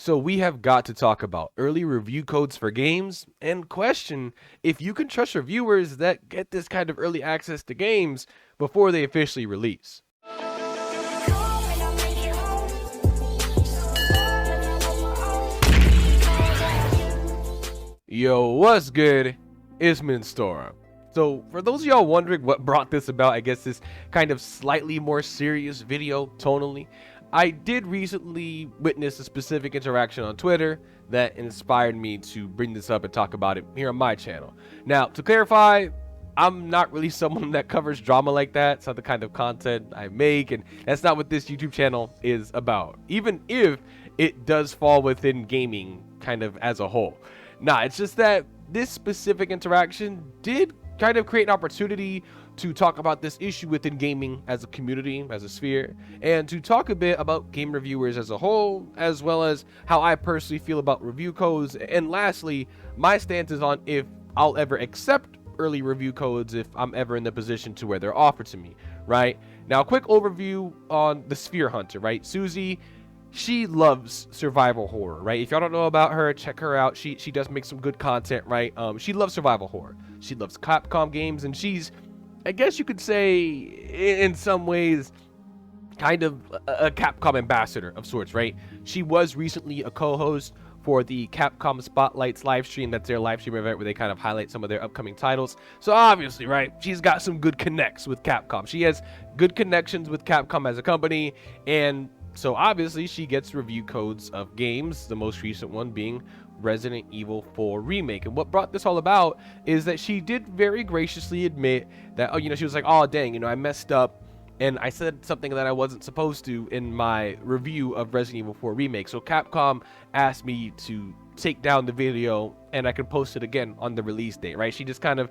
So we have got to talk about early review codes for games and question if you can trust reviewers that get this kind of early access to games before they officially release. Yo, what's good? It's Minstora. So, for those of y'all wondering what brought this about, I guess this kind of slightly more serious video tonally, I did recently witness a specific interaction on Twitter that inspired me to bring this up and talk about it here on my channel. Now, to clarify, I'm not really someone that covers drama like that. It's not the kind of content I make, and that's not what this YouTube channel is about, even if it does fall within gaming kind of as a whole. Nah, it's just that this specific interaction did kind of create an opportunity to talk about this issue within gaming as a community, as a sphere, and to talk a bit about game reviewers as a whole, as well as how I personally feel about review codes, and lastly, my stance is on if I'll ever accept early review codes if I'm ever in the position to where they're offered to me, right? Now, a quick overview on the Sphere Hunter, right? Susie, she loves survival horror, right? If y'all don't know about her, check her out. She does make some good content, right? She loves survival horror. She loves Capcom games, and she's, I guess you could say, in some ways, kind of a Capcom ambassador of sorts, right? She was recently a co-host for the Capcom Spotlights live stream. That's their live stream event where they kind of highlight some of their upcoming titles. So obviously, right, she's got some good connects with Capcom. She has good connections with Capcom as a company, and so obviously she gets review codes of games, the most recent one being Resident Evil 4 Remake. And what brought this all about is that she did very graciously admit that, she was like, oh dang, I messed up and I said something that I wasn't supposed to in my review of Resident Evil 4 Remake. So Capcom asked me to take down the video and I could post it again on the release date, right? She just kind of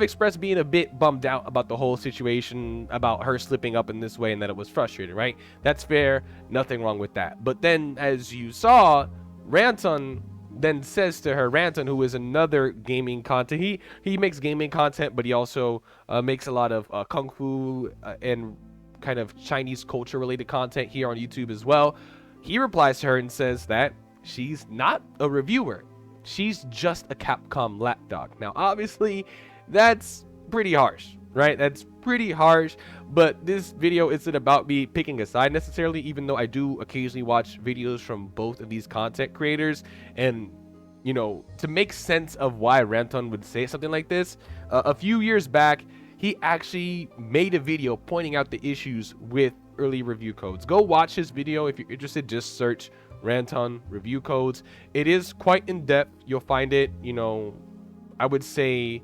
expressed being a bit bummed out about the whole situation, about her slipping up in this way, and that it was frustrating, right? That's fair, nothing wrong with that. But then, as you saw, Ranton then says to her, Ranton, who is another gaming content, he makes gaming content, but he also makes a lot of kung fu and kind of Chinese culture related content here on YouTube as well. He replies to her and says that she's not a reviewer. She's just a Capcom lapdog. Now, obviously, that's pretty harsh, right? That's pretty harsh, but this video isn't about me picking a side necessarily, even though I do occasionally watch videos from both of these content creators. And, to make sense of why Ranton would say something like this, a few years back, he actually made a video pointing out the issues with early review codes. Go watch his video if you're interested. Just search Ranton review codes. It is quite in depth. You'll find it, I would say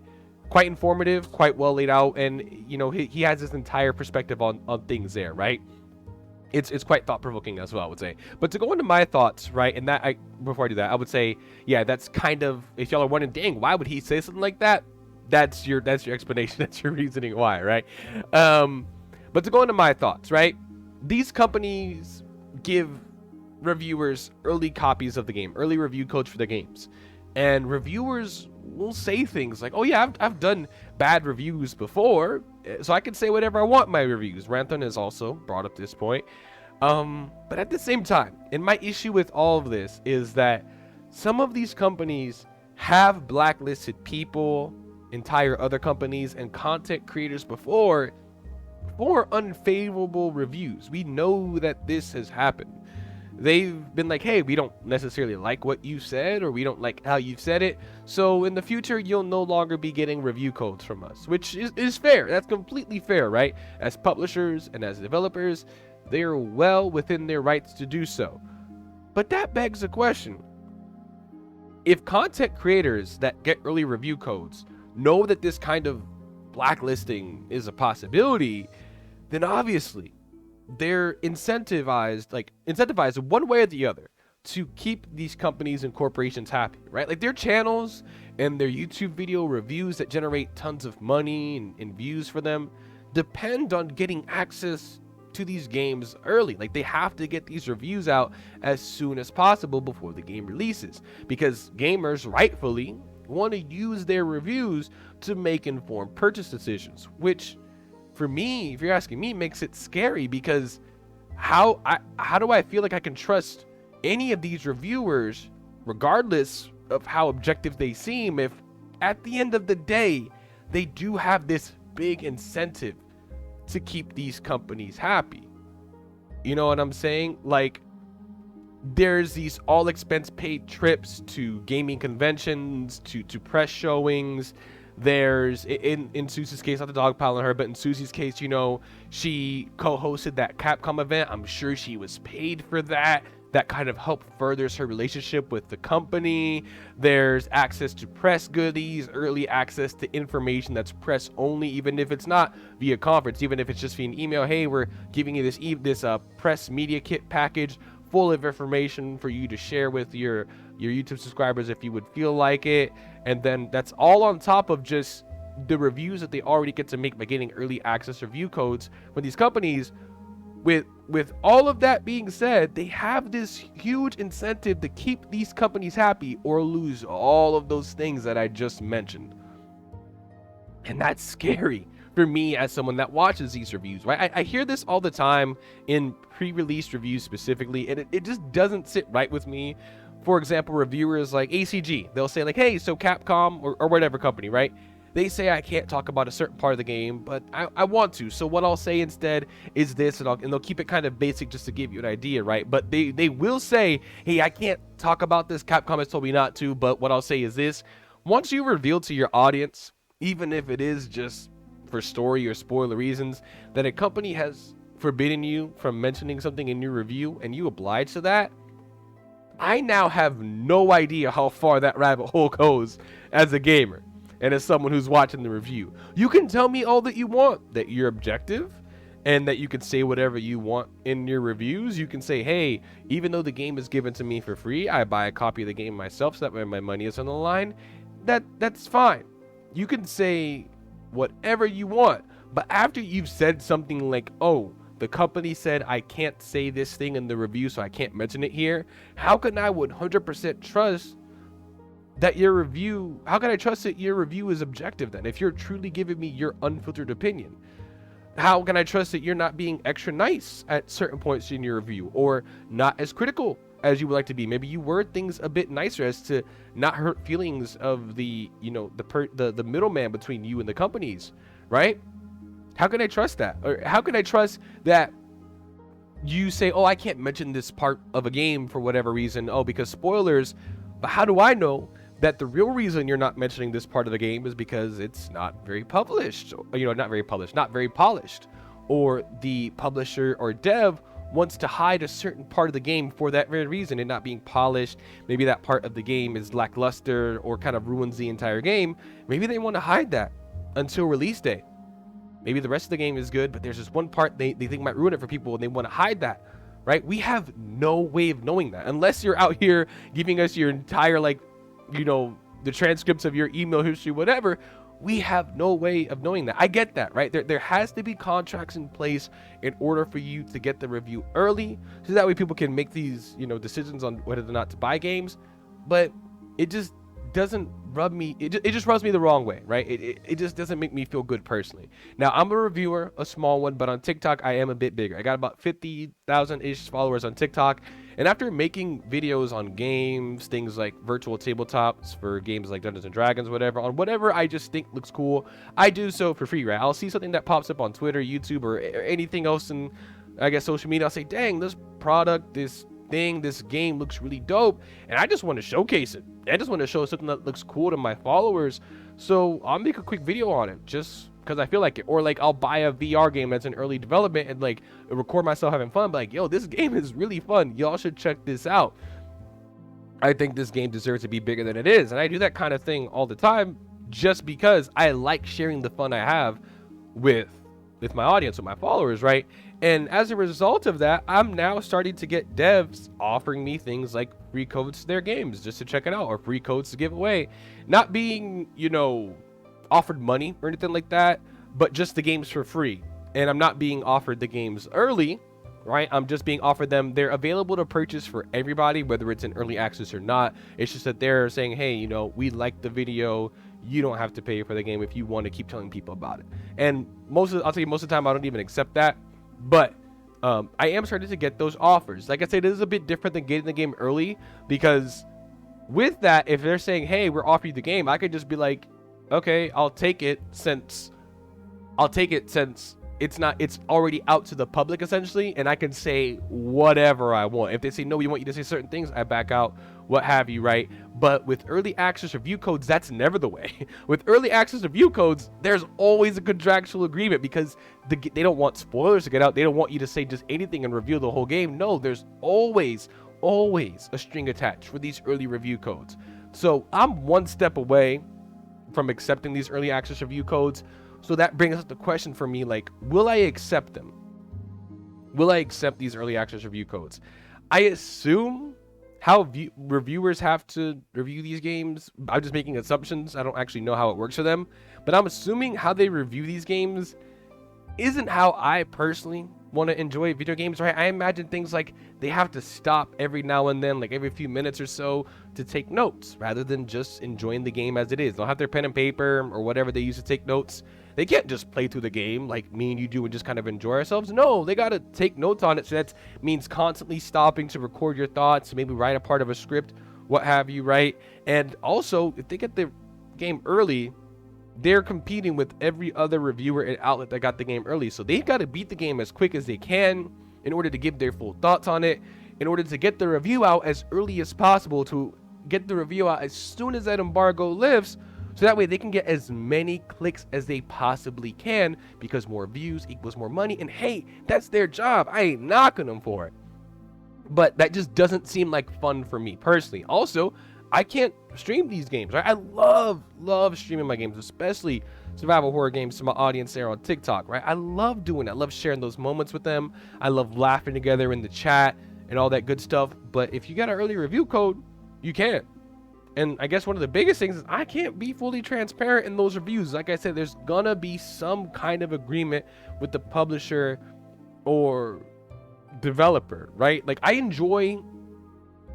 quite informative, quite well laid out, and he has this entire perspective on things there, right? It's quite thought-provoking as well, I would say. But to go into my thoughts, right, and before I do that, I would say, yeah, that's kind of, if y'all are wondering, dang, why would he say something like that? That's your explanation. That's your reasoning why, right? But to go into my thoughts, right, these companies give reviewers early copies of the game, early review codes for the games, and reviewers will say things like, oh yeah, I've done bad reviews before, so I can say whatever I want in my reviews. Ranton has also brought up this point, but at the same time, and my issue with all of this is that some of these companies have blacklisted people, entire other companies and content creators before for unfavorable reviews. We know that this has happened. They've been like, hey, we don't necessarily like what you said, or we don't like how you've said it, so in the future you'll no longer be getting review codes from us, which is fair. That's completely fair, right? As publishers and as developers, they are well within their rights to do so. But that begs a question. If content creators that get early review codes know that this kind of blacklisting is a possibility, then obviously they're incentivized one way or the other to keep these companies and corporations happy, right? Like their channels and their YouTube video reviews that generate tons of money and views for them depend on getting access to these games early. Like they have to get these reviews out as soon as possible before the game releases, because gamers rightfully want to use their reviews to make informed purchase decisions, which for me, if you're asking me, makes it scary, because how do I feel like I can trust any of these reviewers, regardless of how objective they seem, if at the end of the day, they do have this big incentive to keep these companies happy. You know what I'm saying? Like, there's these all expense paid trips to gaming conventions, to press showings. There's in Susie's case, not the dog piling her, but in Susie's case, you know, she co-hosted that Capcom event. I'm sure she was paid for that. That kind of helped furthers her relationship with the company. There's access to press goodies, early access to information that's press only, even if it's not via conference, even if it's just via an email. Hey, we're giving you this press media kit package full of information for you to share with your YouTube subscribers if you would feel like it. And then that's all on top of just the reviews that they already get to make by getting early access review codes from these companies. With all of that being said, they have this huge incentive to keep these companies happy or lose all of those things that I just mentioned. And that's scary for me as someone that watches these reviews, right? I hear this all the time in pre-release reviews specifically, and it just doesn't sit right with me. For example, reviewers like ACG, they'll say like, hey, so Capcom or whatever company, right? They say I can't talk about a certain part of the game, but I want to. So what I'll say instead is this, and they'll keep it kind of basic just to give you an idea, right? But they will say, hey, I can't talk about this. Capcom has told me not to, but what I'll say is this. Once you reveal to your audience, even if it is just for story or spoiler reasons, that a company has forbidden you from mentioning something in your review and you oblige to that, I now have no idea how far that rabbit hole goes as a gamer. And as someone who's watching the review, you can tell me all that you want, that you're objective and that you can say whatever you want in your reviews. You can say, hey, even though the game is given to me for free, I buy a copy of the game myself so that way my money is on the line. That's fine. You can say whatever you want. But after you've said something like, oh, the company said I can't say this thing in the review, so I can't mention it here, how can I 100% trust that your review, how can I trust that your review is objective then? If you're truly giving me your unfiltered opinion, how can I trust that you're not being extra nice at certain points in your review or not as critical as you would like to be? Maybe you word things a bit nicer as to not hurt feelings of the, you know, the middleman between you and the companies, right? How can I trust that? Or how can I trust that you say, oh, I can't mention this part of a game for whatever reason, oh, because spoilers, but how do I know that the real reason you're not mentioning this part of the game is because it's not very published, you know, not very polished, or the publisher or dev wants to hide a certain part of the game for that very reason, it not being polished. Maybe that part of the game is lackluster or kind of ruins the entire game. Maybe they want to hide that until release day. Maybe the rest of the game is good, but there's just one part they think might ruin it for people and they want to hide that, right? We have no way of knowing that unless you're out here giving us your entire, like, you know, the transcripts of your email history, whatever. We have no way of knowing that. I get that, right? There has to be contracts in place in order for you to get the review early, so that way people can make these, you know, decisions on whether or not to buy games. But it just doesn't rub me, it just rubs me the wrong way, right? It just doesn't make me feel good personally. Now, I'm a reviewer, a small one, but on TikTok I am a bit bigger. I got about 50,000-ish followers on TikTok, and after making videos on games, things like virtual tabletops for games like Dungeons and Dragons, whatever, on whatever I just think looks cool, I do so for free, right? I'll see something that pops up on Twitter, YouTube, or anything else in, I guess, social media. I'll say, dang, this product, this game looks really dope, and I just want to showcase it. I just want to show something that looks cool to my followers, so I'll make a quick video on it just because I feel like it. Or like I'll buy a VR game that's in early development and like record myself having fun, like, yo, this game is really fun, y'all should check this out. I think this game deserves to be bigger than it is, and I do that kind of thing all the time just because I like sharing the fun I have with my audience, with my followers, right? And as a result of that, I'm now starting to get devs offering me things like free codes to their games just to check it out, or free codes to give away. Not being, you know, offered money or anything like that, but just the games for free. And I'm not being offered the games early, right? I'm just being offered them. They're available to purchase for everybody, whether it's in early access or not. It's just that they're saying, hey, you know, we like the video. You don't have to pay for the game if you want to keep telling people about it. And I'll tell you, most of the time I don't even accept that. But I am starting to get those offers. Like I said, it is a bit different than getting the game early, because with that, if they're saying, hey, we're offering you the game, I could just be like, okay, I'll take it since it's already out to the public essentially, and I can say whatever I want. If they say no, we want you to say certain things, I back out, what have you, right? But with early access review codes, that's never the way. With early access review codes, there's always a contractual agreement, because they don't want spoilers to get out. They don't want you to say just anything and reveal the whole game. No, there's always a string attached for these early review codes. So I'm one step away from accepting these early access review codes. So that brings up the question for me, like, will I accept them? Will I accept these early access review codes? I assume how reviewers have to review these games, I'm just making assumptions. I don't actually know how it works for them, but I'm assuming how they review these games isn't how I personally want to enjoy video games, right? I imagine things like they have to stop every now and then, like every few minutes or so, to take notes rather than just enjoying the game as it is. They'll have their pen and paper or whatever they use to take notes. They can't just play through the game like me and you do and just kind of enjoy ourselves. No, they got to take notes on it. So that means constantly stopping to record your thoughts, maybe write a part of a script, what have you, right? And also, if they get the game early, they're competing with every other reviewer and outlet that got the game early. So they've got to beat the game as quick as they can in order to give their full thoughts on it, in order to get the review out as early as possible, to get the review out as soon as that embargo lifts, so that way they can get as many clicks as they possibly can, because more views equals more money. And hey, that's their job. I ain't knocking them for it. But that just doesn't seem like fun for me personally. Also, I can't stream these games, right? I love streaming my games, especially survival horror games, to my audience there on TikTok, right? I love doing it. I love sharing those moments with them. I love laughing together in the chat and all that good stuff. But if you got an early review code, you can't. And I guess one of the biggest things is I can't be fully transparent in those reviews. Like I said, there's gonna be some kind of agreement with the publisher or developer, right? Like, I enjoy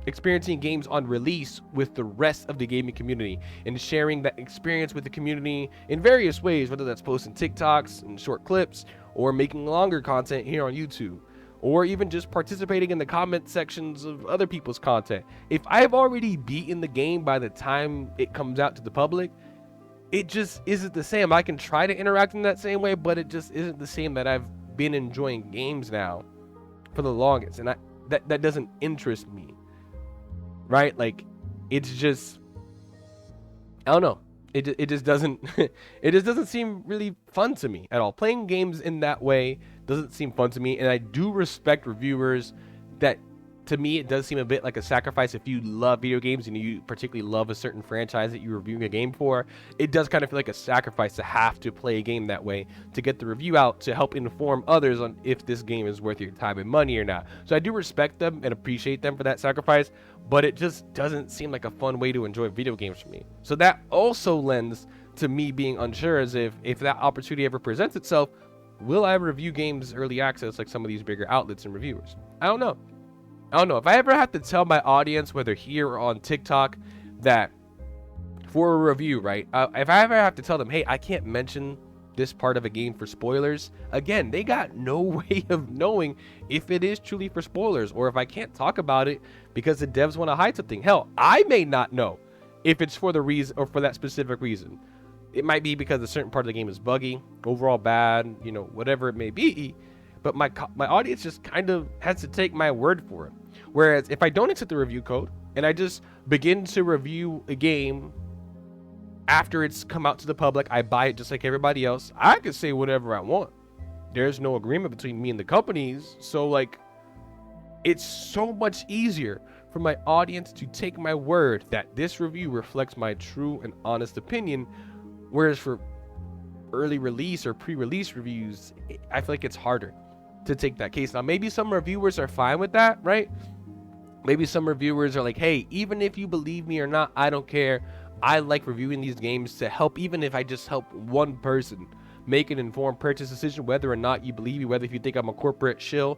experiencing games on release with the rest of the gaming community and sharing that experience with the community in various ways, whether that's posting TikToks and short clips or making longer content here on YouTube, or even just participating in the comment sections of other people's content. If I've already beaten the game by the time it comes out to the public, it just isn't the same. I can try to interact in that same way, but it just isn't the same that I've been enjoying games now for the longest. And that doesn't interest me, right? Like, it's just, I don't know. It just doesn't it just doesn't seem really fun to me at all. Playing games in that way doesn't seem fun to me, and I do respect reviewers that, to me, it does seem a bit like a sacrifice. If you love video games and you particularly love a certain franchise that you're reviewing a game for, it does kind of feel like a sacrifice to have to play a game that way to get the review out, to help inform others on if this game is worth your time and money or not. So I do respect them and appreciate them for that sacrifice, but it just doesn't seem like a fun way to enjoy video games for me. So that also lends to me being unsure, as if that opportunity ever presents itself, will I review games early access like some of these bigger outlets and reviewers? I don't know. If I ever have to tell my audience, whether here or on TikTok, that for a review, right? If I ever have to tell them, hey, I can't mention this part of a game for spoilers, again, they got no way of knowing if it is truly for spoilers, or if I can't talk about it because the devs want to hide something. Hell, I may not know if it's for the reason or for that specific reason. It might be because a certain part of the game is buggy, overall bad, whatever it may be. But my audience just kind of has to take my word for it. Whereas if I don't accept the review code and I just begin to review a game after it's come out to the public, I buy it just like everybody else, I can say whatever I want. There's no agreement between me and the companies. So, like, it's so much easier for my audience to take my word that this review reflects my true and honest opinion. Whereas for early release or pre-release reviews, I feel like it's harder to take that case. Now, maybe some reviewers are fine with that, right? Maybe some reviewers are like, hey, even if you believe me or not, I don't care. I like reviewing these games to help, even if I just help one person make an informed purchase decision, whether or not you believe me, whether if you think I'm a corporate shill,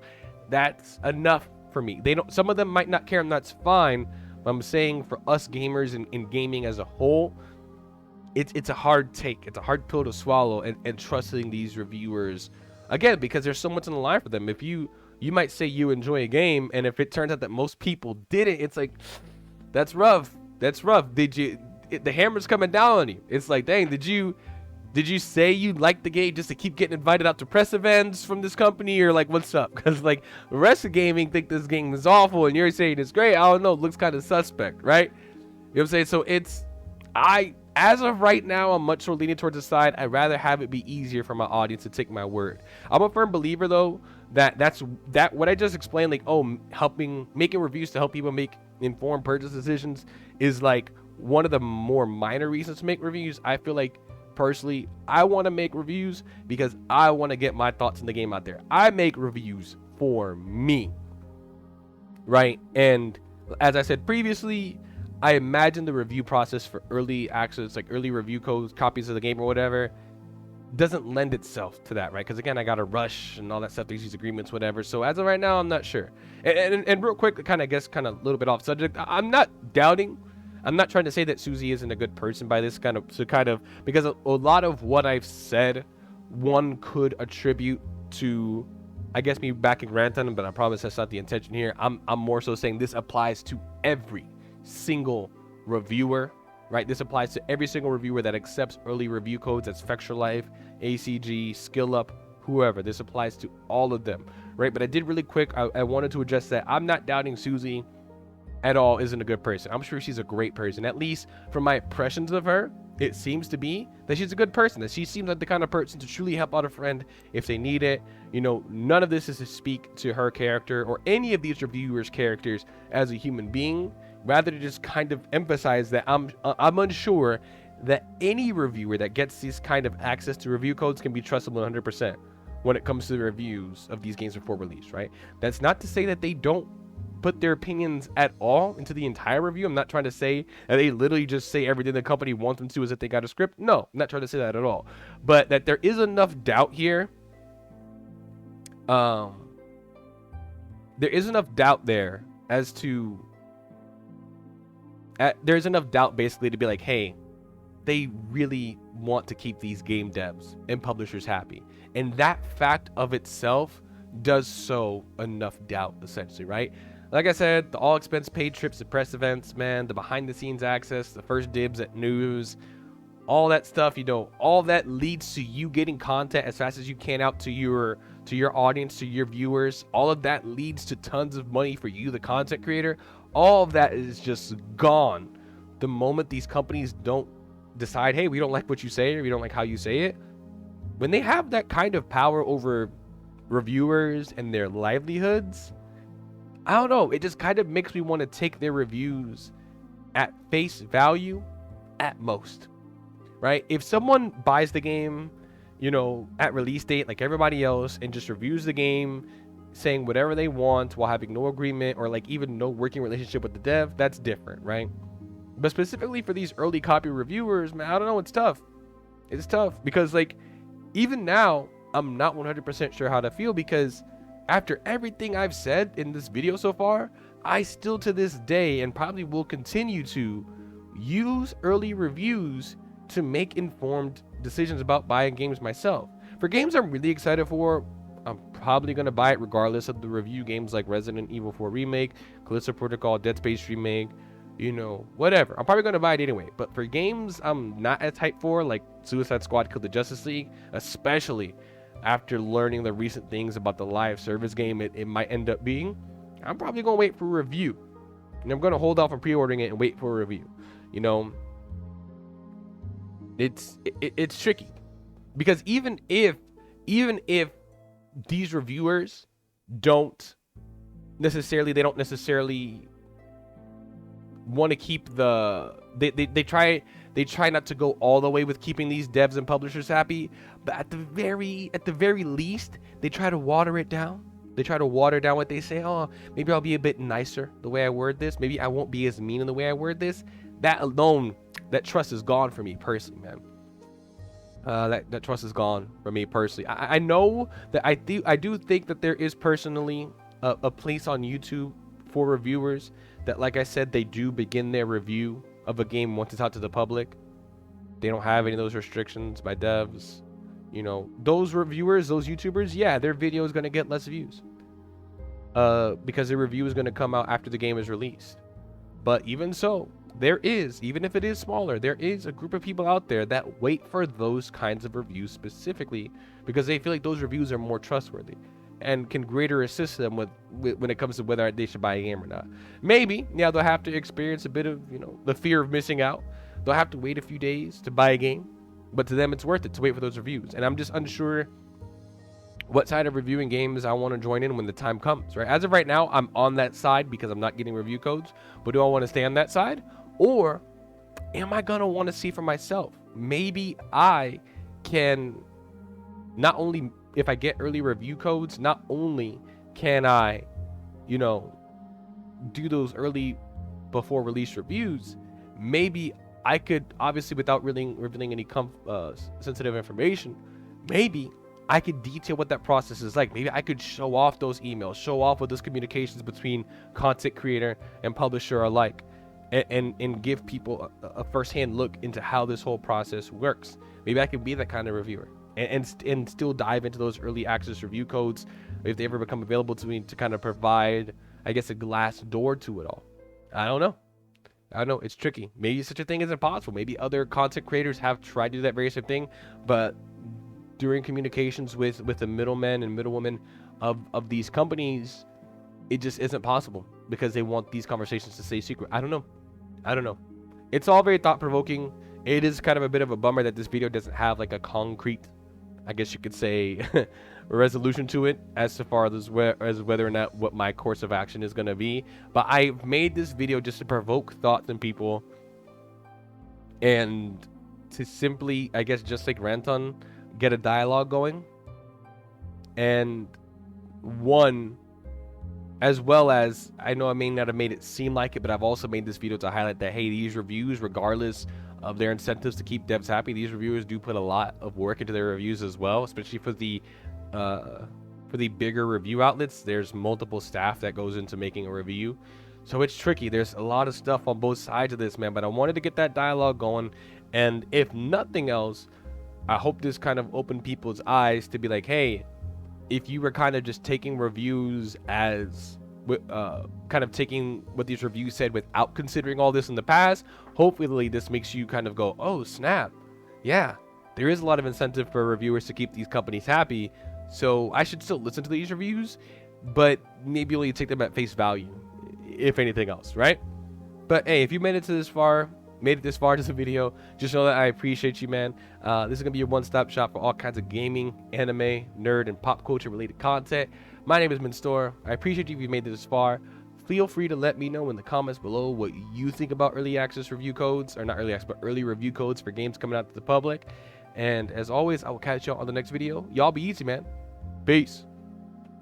that's enough for me. Some of them might not care, and that's fine. But I'm saying for us gamers and in gaming as a whole, it's a hard take. It's a hard pill to swallow, and trusting these reviewers, again, because there's so much on the line for them. If you You might say you enjoy a game, and if it turns out that most people didn't, it's like, that's rough. That's rough. The hammer's coming down on you. It's like, dang, did you say you liked the game just to keep getting invited out to press events from this company, or like, what's up? Because like the rest of gaming think this game is awful, and you're saying it's great. I don't know. It looks kind of suspect, right? You know what I'm saying? So as of right now, I'm much more leaning towards the side. I'd rather have it be easier for my audience to take my word. I'm a firm believer though that what I just explained, like, making reviews to help people make informed purchase decisions, is like one of the more minor reasons to make reviews. I feel like personally, I want to make reviews because I want to get my thoughts in the game out there. I make reviews for me, right? And as I said previously, I imagine the review process for early access, like early review codes, copies of the game or whatever, doesn't lend itself to that, right? Because again, I got to rush and all that stuff, these agreements, whatever. So as of right now, I'm not sure. And real quick, kind of a little bit off subject. I'm not doubting. I'm not trying to say that Susie isn't a good person by this because a lot of what I've said, one could attribute to, I guess, me backing Ranton, but I promise that's not the intention here. I'm more so saying this applies to every single reviewer, right? This applies to every single reviewer that accepts early review codes. That's Fextra Life, ACG, SkillUp, whoever. This applies to all of them, right? But I did really quick, I wanted to address that. I'm not doubting Susie at all isn't a good person. I'm sure she's a great person. At least from my impressions of her, it seems to be that she's a good person, that she seems like the kind of person to truly help out a friend if they need it. You know, none of this is to speak to her character or any of these reviewers' characters as a human being, rather to just kind of emphasize that I'm unsure that any reviewer that gets this kind of access to review codes can be trusted 100% when it comes to the reviews of these games before release, right? That's not to say that they don't put their opinions at all into the entire review. I'm not trying to say that they literally just say everything the company wants them to as if they got a script. No, I'm not trying to say that at all. But that there is enough doubt here. There is enough doubt there as to... there's enough doubt basically to be like, hey, they really want to keep these game devs and publishers happy. And that fact of itself does sow enough doubt, essentially, right? Like I said, the all expense paid trips to press events, man, the behind the scenes access, the first dibs at news, all that stuff, you know, all that leads to you getting content as fast as you can out to your audience, to your viewers. All of that leads to tons of money for you, the content creator. All of that is just gone the moment these companies don't decide, hey, we don't like what you say, or we don't like how you say it. When they have that kind of power over reviewers and their livelihoods, I don't know, it just kind of makes me want to take their reviews at face value at most, right? If someone buys the game, you know, at release date like everybody else and just reviews the game saying whatever they want while having no agreement or like even no working relationship with the dev, that's different, right? But specifically for these early copy reviewers, man, I don't know, it's tough. It's tough because like even now, I'm not 100% sure how to feel, because after everything I've said in this video so far, I still to this day and probably will continue to use early reviews to make informed decisions about buying games myself. For games I'm really excited for, I'm probably going to buy it regardless of the review. Games like Resident Evil 4 Remake, Callisto Protocol, Dead Space Remake, you know, whatever. I'm probably going to buy it anyway. But for games I'm not as hyped for, like Suicide Squad Kill the Justice League, especially after learning the recent things about the live service game it might end up being, I'm probably going to wait for a review. And I'm going to hold off on pre-ordering it and wait for a review. You know, it's tricky. Because even if these reviewers don't necessarily want to keep they try not to go all the way with keeping these devs and publishers happy, but at the very least they try to water it down. They try to water down what they say. Oh, maybe I'll be a bit nicer the way I word this. Maybe I won't be as mean in the way I word this. That alone, that trust is gone for me personally, man. That trust is gone for me personally. I know that I do think that there is personally a place on YouTube for reviewers that, like I said, they do begin their review of a game once it's out to the public. They don't have any of those restrictions by devs. You know, those reviewers, those YouTubers, yeah, their video is going to get less views. because the review is going to come out after the game is released. But even so, even if it is smaller, there is a group of people out there that wait for those kinds of reviews specifically because they feel like those reviews are more trustworthy and can greater assist them with when it comes to whether they should buy a game or not. Maybe, yeah, they'll have to experience a bit of, the fear of missing out. They'll have to wait a few days to buy a game, but to them it's worth it to wait for those reviews. And I'm just unsure what side of reviewing games I want to join in when the time comes, right? As of right now, I'm on that side because I'm not getting review codes, but do I want to stay on that side? Or am I going to want to see for myself? Maybe I can, not only if I get early review codes, not only can I, do those early before release reviews, maybe I could, obviously without really revealing any sensitive information, maybe I could detail what that process is like. Maybe I could show off those emails, show off what those communications between content creator and publisher are like, and give people a first-hand look into how this whole process works. Maybe I could be that kind of reviewer and still dive into those early access review codes if they ever become available to me, to kind of provide, I guess, a glass door to it all. I don't know. It's tricky. Maybe such a thing isn't possible. Maybe other content creators have tried to do that very same thing, but during communications with the middlemen and middlewomen of these companies, it just isn't possible because they want these conversations to stay secret. I don't know. It's all very thought-provoking. It is kind of a bit of a bummer that this video doesn't have like a concrete, I guess you could say, resolution to it as far as whether or not what my course of action is going to be. But I've made this video just to provoke thoughts in people and to simply, I guess, just like rant on, get a dialogue going. And one, as well as, I know I may not have made it seem like it, but I've also made this video to highlight that, hey, these reviews, regardless of their incentives to keep devs happy, these reviewers do put a lot of work into their reviews as well, especially for the bigger review outlets. There's multiple staff that goes into making a review, so it's tricky. There's a lot of stuff on both sides of this, man, but I wanted to get that dialogue going. And if nothing else, I hope this kind of opened people's eyes to be like, hey, if you were kind of just taking reviews as kind of taking what these reviews said without considering all this in the past, hopefully this makes you kind of go, oh snap, yeah, there is a lot of incentive for reviewers to keep these companies happy, so I should still listen to these reviews, but maybe only take them at face value, if anything else, right? But hey, if you made it this far to the video, just know that I appreciate you, man. This is gonna be your one-stop shop for all kinds of gaming, anime, nerd, and pop culture related content. My name is Minstore. I appreciate you if you made it this far. Feel free to let me know in the comments below what you think about early access review codes, or not early access, but early review codes for games coming out to the public. And as always, I will catch y'all on the next video. Y'all be easy, man. Peace.